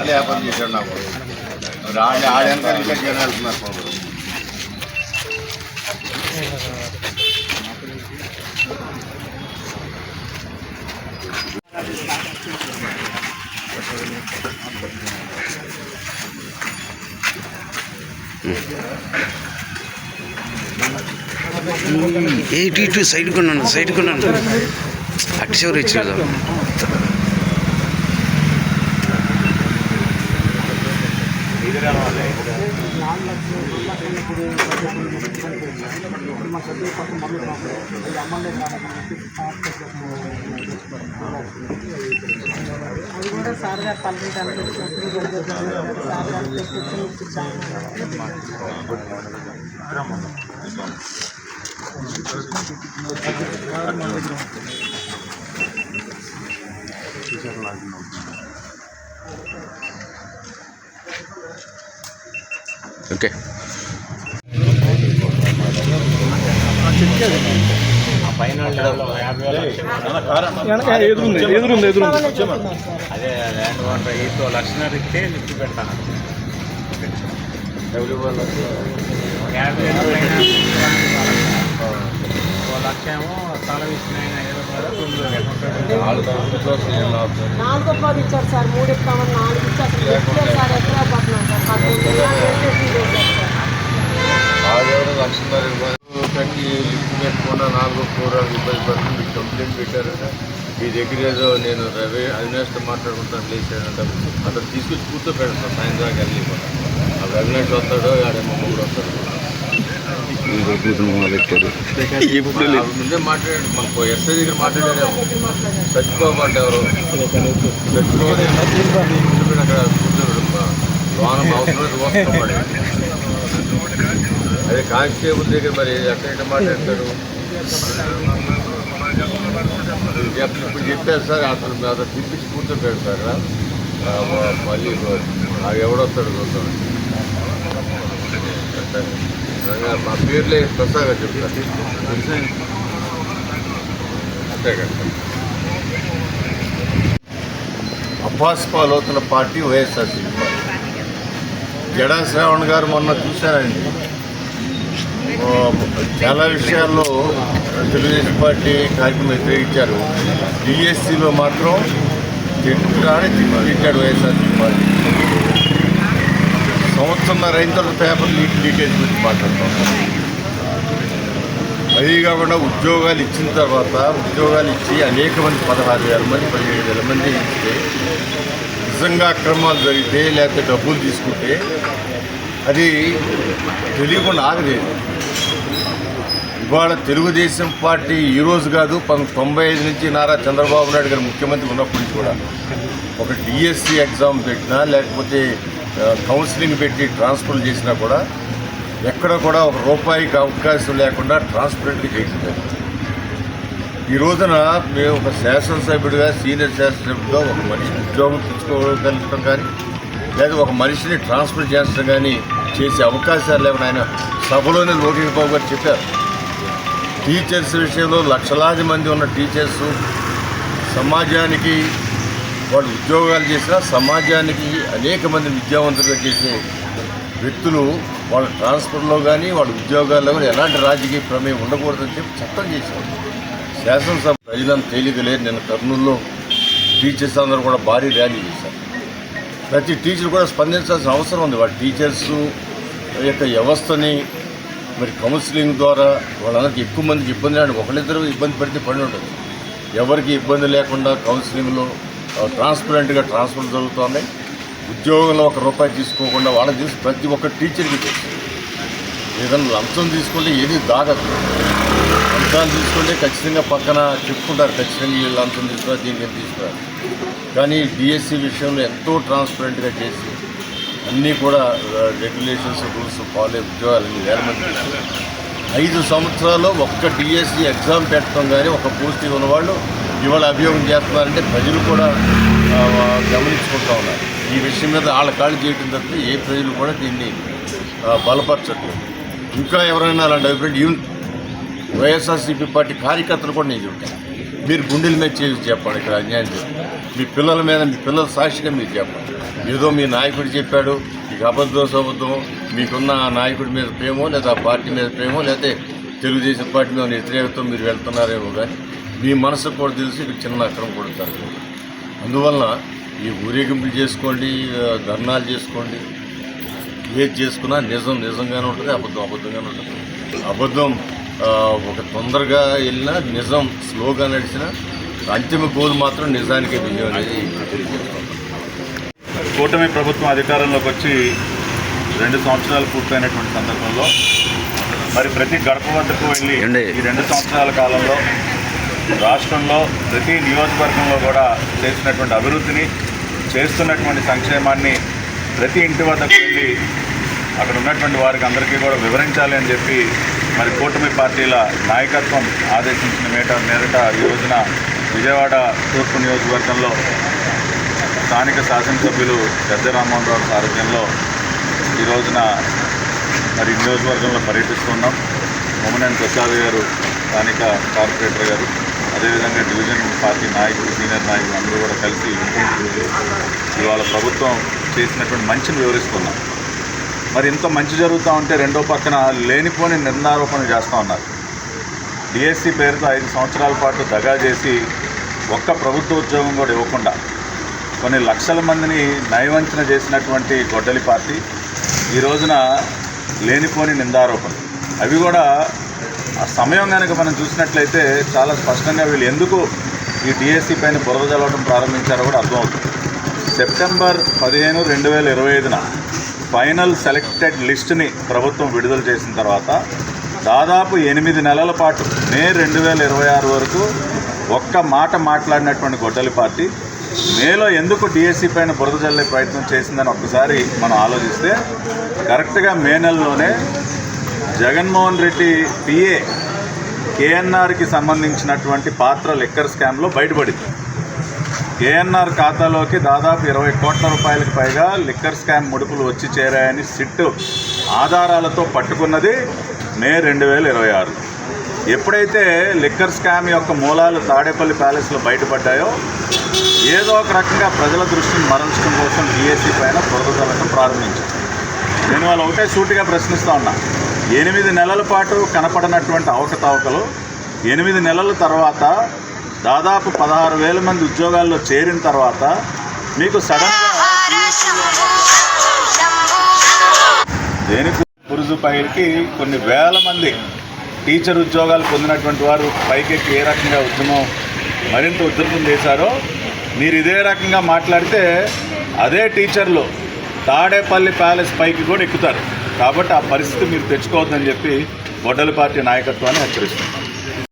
వ్యాపారం చేశాడు నాకు ఆడెంత ఇంకా జనం వెళ్తున్నారు. ఇటు సైడ్ కొన్నాను అటు చివరి ఇచ్చారు. అది కూడా సార్ గారు పల్లెటానికి వచ్చినప్పుడు సార్ గారు ఓకే ఎదురుంది అదే ల్యాండ్ వాటర్ 8 లక్షన్నర ఇస్తే లిఫ్ట్ పెడతాను. లక్ష ఏమో స్థలం ఇచ్చినాయి. 4 రూపాయలు ఇచ్చారు సార్. 3 ఇస్తామని 4 ఇచ్చారు సార్. ఎక్కడ పడుతున్నాం సార్ లక్షన్నర కట్టి లిఫ్ట్ పెట్టకుండా 4 ఫ్లోర్ ఇబ్బంది పడుతుంది. కంప్లైంట్ పెట్టారు. మీ దగ్గర ఏదో నేను అవినాష్తో మాట్లాడుకుంటాను లేచానంట. అతను తీసుకొచ్చి కూర్చోపెడతాను. సాయంత్రం దాకా వెళ్ళిపోతాను. ఆ అవినాష్ వస్తాడో ఆడేమో కూడా వస్తాడు. ముందే మాట్లాడాడు. మనకు ఎస్ఐ దగ్గర మాట్లాడారు. సత్యబాబు అంటే ఎవరు సత్యబాబు అక్కడ కూర్చోబెడు వాహనం అవసరం వస్తాడు. అదే కానిస్టేబుల్ దగ్గర మరి ఎక్కడ మాట్లాడతాడు. ఇప్పుడు చెప్పారు సార్. అతను తిప్పించి కూర్చోబెట్టాడు సార్. మళ్ళీ ఎవడొస్తాడు చూస్తాడు. మా పేర్లే ప్రసాద్ గారు చెప్తారు. అంతే కదా. అపాస్పాలవుతున్న పార్టీ వైఎస్ఆర్సీపీ పార్టీ. జడా శ్రావణ్ గారు మొన్న చూశారండి. చాలా విషయాల్లో తెలుగుదేశం పార్టీ కార్యక్రమం వ్యతిరేకించారు. డిఎస్సీలో మాత్రం తిట్టాడు వైఎస్ఆర్సీపీ పార్టీ. సంవత్సరంన్నర అయిన తర్వాత పేపర్ లీకేజ్ గురించి మాట్లాడుతాం. అది కాకుండా ఉద్యోగాలు ఇచ్చిన తర్వాత ఉద్యోగాలు ఇచ్చి అనేక మంది 16,000 మంది 17,000 మంది ఇస్తే నిజంగా అక్రమాలు జరిగితే లేకపోతే డబ్బులు తీసుకుంటే అది తెలియకుండా ఆగలేదు. ఇవాళ తెలుగుదేశం పార్టీ ఈరోజు కాదు 95 నుంచి నారా చంద్రబాబు నాయుడు గారు ముఖ్యమంత్రి ఉన్నప్పటి నుంచి కూడా ఒక డిఎస్సి ఎగ్జామ్ పెట్టినా లేకపోతే కౌన్సిలింగ్ పెట్టి ట్రాన్స్ఫర్ చేసినా కూడా ఎక్కడ కూడా ఒక రూపాయికి అవకాశం లేకుండా ట్రాన్స్పరెంట్గా చేసింది. ఈ రోజున మేము ఒక శాసనసభ్యుడిగా సీనియర్ శాసనసభ్యుడిగా ఒక మనిషిని ఉద్యోగం తెచ్చుకోగలగడం కానీ లేదా ఒక మనిషిని ట్రాన్స్ఫర్ చేస్తడం కానీ చేసే అవకాశాలు లేకుండా ఆయన సభలోనే లోకేష్ బాబు గారు చెప్పారు. టీచర్స్ విషయంలో లక్షలాది మంది ఉన్న టీచర్స్ సమాజానికి వాళ్ళు ఉద్యోగాలు చేసినా సమాజానికి అనేక మంది విద్యావంతులుగా చేసే వ్యక్తులు వాళ్ళ ట్రాన్స్ఫర్లో కానీ వాళ్ళ ఉద్యోగాల్లో కానీ ఎలాంటి రాజకీయ ప్రమేయం ఉండకూడదని చెప్పి చట్టం చేశారు. శాసనసభ ప్రజలంతా తేలికలేరు. నిన్న కర్నూలులో టీచర్స్ అందరూ కూడా భారీ ర్యాలీ చేశారు. ప్రతి టీచర్ కూడా స్పందించాల్సిన అవసరం ఉంది. వాళ్ళ టీచర్స్ యొక్క వ్యవస్థని మరి కౌన్సిలింగ్ ద్వారా వాళ్ళందరికీ ఎక్కువ మందికి ఇబ్బంది లేని ఒకళ్ళిద్దరూ ఇబ్బంది పడితే పడి ఉంటుంది. ఎవరికి ఇబ్బంది లేకుండా కౌన్సిలింగ్లో ట్రాన్స్పరెంట్గా ట్రాన్స్ఫర్ జరుగుతున్నాయి. ఉద్యోగంలో ₹1 తీసుకోకుండా వాళ్ళకి తెలిసి ప్రతి ఒక్క టీచర్కి తెలుసు. ఏదైనా లంచం తీసుకుంటే ఏది దాగదు. లంచాలు తీసుకుంటే ఖచ్చితంగా పక్కన చెప్పుకుంటారు. ఖచ్చితంగా ఈ లంచం తీసుకురా దీనికి తీసుకురారు. కానీ డిఎస్సి విషయంలో ఎంతో ట్రాన్స్పరెంట్గా చేసి అన్నీ కూడా రెగ్యులేషన్స్ రూల్స్ ఫాలో ఉద్యోగాలు వేల మంది 5 సంవత్సరాల్లో ఒక్క డిఎస్సి ఎగ్జామ్ పెట్టడం కానీ ఒక పోస్టింగ్ ఉన్నవాళ్ళు ఇవాళ అభియోగం చేస్తున్నారంటే ప్రజలు కూడా గమనించుకుంటూ ఉన్నారు. ఈ విషయం మీద వాళ్ళ కాళ్ళు చేయడం తప్పితే ఏ ప్రజలు కూడా దీన్ని బలపరచట్లేదు. ఇంకా ఎవరైనా అలాంటి అభిప్రాయం వైఎస్ఆర్సీపీ పార్టీ కార్యకర్తలు కూడా నేను చెప్తాను. మీరు గుండెల మీద చేసి చెప్పండి. ఇక్కడ అన్యాయం చేయండి. మీ పిల్లల మీద, మీ పిల్లల సాక్షిగా మీరు చెప్పండి. ఏదో మీ నాయకుడు చెప్పాడు, ఇక అబద్ధం మీకున్న ఆ నాయకుడి మీద ప్రేమో, లేదా ఆ పార్టీ మీద ప్రేమో, లేకపోతే తెలుగుదేశం పార్టీ మీద వ్యతిరేకతో మీరు వెళ్తున్నారేమో, కానీ మీ మనసుకు కూడా తెలిసి ఇక్కడ చిన్న అక్రమం కొడతారు. అందువలన ఈ ఊరేగింపులు చేసుకోండి, ధర్నాలు చేసుకోండి, ఏది చేసుకున్నా నిజంగానే ఉంటుంది, అబద్ధంగానే ఉంటుంది. అబద్ధం ఒక తొందరగా వెళ్ళినా, నిజం స్లోగా నడిచినా అంతిమ గోల్ మాత్రం నిజానికే విజయం అనేది తెలియజేస్తుంది. కూటమి ప్రభుత్వం అధికారంలోకి వచ్చి 2 సంవత్సరాలు పూర్తయినటువంటి సందర్భంలో మరి ప్రతి గడప వద్దకు వెళ్ళి ఈ 2 సంవత్సరాల కాలంలో రాష్ట్రంలో ప్రతి నియోజకవర్గంలో కూడా చేసినటువంటి అభివృద్ధిని, చేస్తున్నటువంటి సంక్షేమాన్ని ప్రతి ఇంటి వద్దకు వెళ్ళి అక్కడ ఉన్నటువంటి వారికి అందరికీ కూడా వివరించాలి అని చెప్పి మరి కూటమి పార్టీల నాయకత్వం ఆదేశించిన మేరట ఈ రోజున విజయవాడ తూర్పు నియోజకవర్గంలో స్థానిక శాసనసభ్యులు గద్దె రామ్మోహన్ రావు సారథ్యంలో ఈ రోజున మరి నియోజకవర్గంలో పర్యటిస్తున్నాం. మొమ్మనేని ప్రసాద్ గారు స్థానిక కార్పొరేటర్ గారు, అదేవిధంగా డివిజన్ పార్టీ నాయకులు, సీనియర్ నాయకులు అందరూ కూడా కలిసి ఇవాళ ప్రభుత్వం చేసినటువంటి మంచిని వివరిస్తున్నాం. మరి ఇంత మంచి జరుగుతూ ఉంటే రెండో పక్కన లేనిపోని నిందారోపణ చేస్తూ ఉన్నారు. డిఎస్సి పేరుతో 5 సంవత్సరాల పాటు దగా చేసి ఒక్క ప్రభుత్వ ఉద్యోగం కూడా ఇవ్వకుండా కొన్ని లక్షల మందిని నయవంచన చేసినటువంటి గొడ్డలి పార్టీ ఈ రోజున లేనిపోని నిందారోపణ. అవి కూడా ఆ సమయం కనుక మనం చూసినట్లయితే చాలా స్పష్టంగా వీళ్ళు ఎందుకు ఈ డిఎస్సి పైన బురద చల్లడం ప్రారంభించారో కూడా అర్థమవుతుంది. సెప్టెంబర్ 15, 2025న ఫైనల్ సెలెక్టెడ్ లిస్టుని ప్రభుత్వం విడుదల చేసిన తర్వాత దాదాపు 8 నెలల పాటు మే 2026 వరకు ఒక్క మాట మాట్లాడినటువంటి గొడ్డలి పార్టీ మేలో ఎందుకు డిఎస్సి పైన బురద చల్లే ప్రయత్నం చేసిందని ఒక్కసారి మనం ఆలోచిస్తే కరెక్ట్గా మే నెలలోనే జగన్మోహన్ రెడ్డి పిఏ కేఎన్ఆర్కి సంబంధించినటువంటి పాత్ర లిక్కర్ స్కామ్లో బయటపడింది. కేఎన్ఆర్ ఖాతాలోకి దాదాపు 20 కోట్ల రూపాయలకు పైగా లిక్కర్ స్కామ్ ముడుపులు వచ్చి చేరాయని సిట్ ఆధారాలతో పట్టుకున్నది మే 2026. ఎప్పుడైతే లిక్కర్ స్కామ్ యొక్క మూలాలు తాడేపల్లి ప్యాలెస్లో బయటపడ్డాయో ఏదో ఒక రకంగా ప్రజల దృష్టిని మరల్చడం కోసం డిఎస్సి పైన బురద చల్లడం ప్రారంభించారు. నేను వాళ్ళు ఒకటే సూటిగా ప్రశ్నిస్తూ ఉన్నా, 8 నెలల పాటు కనపడనటువంటి అవకతవకలు 8 నెలల తర్వాత దాదాపు 16,000 మంది ఉద్యోగాల్లో చేరిన తర్వాత మీకు సడన్గా దేనికి పురుజు పైకి కొన్ని వేల మంది టీచర్ ఉద్యోగాలు పొందినటువంటి వారు పైకెక్కి ఏ రకంగా ఉద్యమం మరింత ఉధృతం చేశారో మీరు ఇదే రకంగా మాట్లాడితే అదే టీచర్లు తాడేపల్లి ప్యాలెస్ పైకి కూడా ఎక్కుతారు. కాబట్టి ఆ పరిస్థితి మీరు తెచ్చుకోవద్దని చెప్పి గొడ్డలి పార్టీ నాయకత్వాన్ని హెచ్చరిస్తుంది.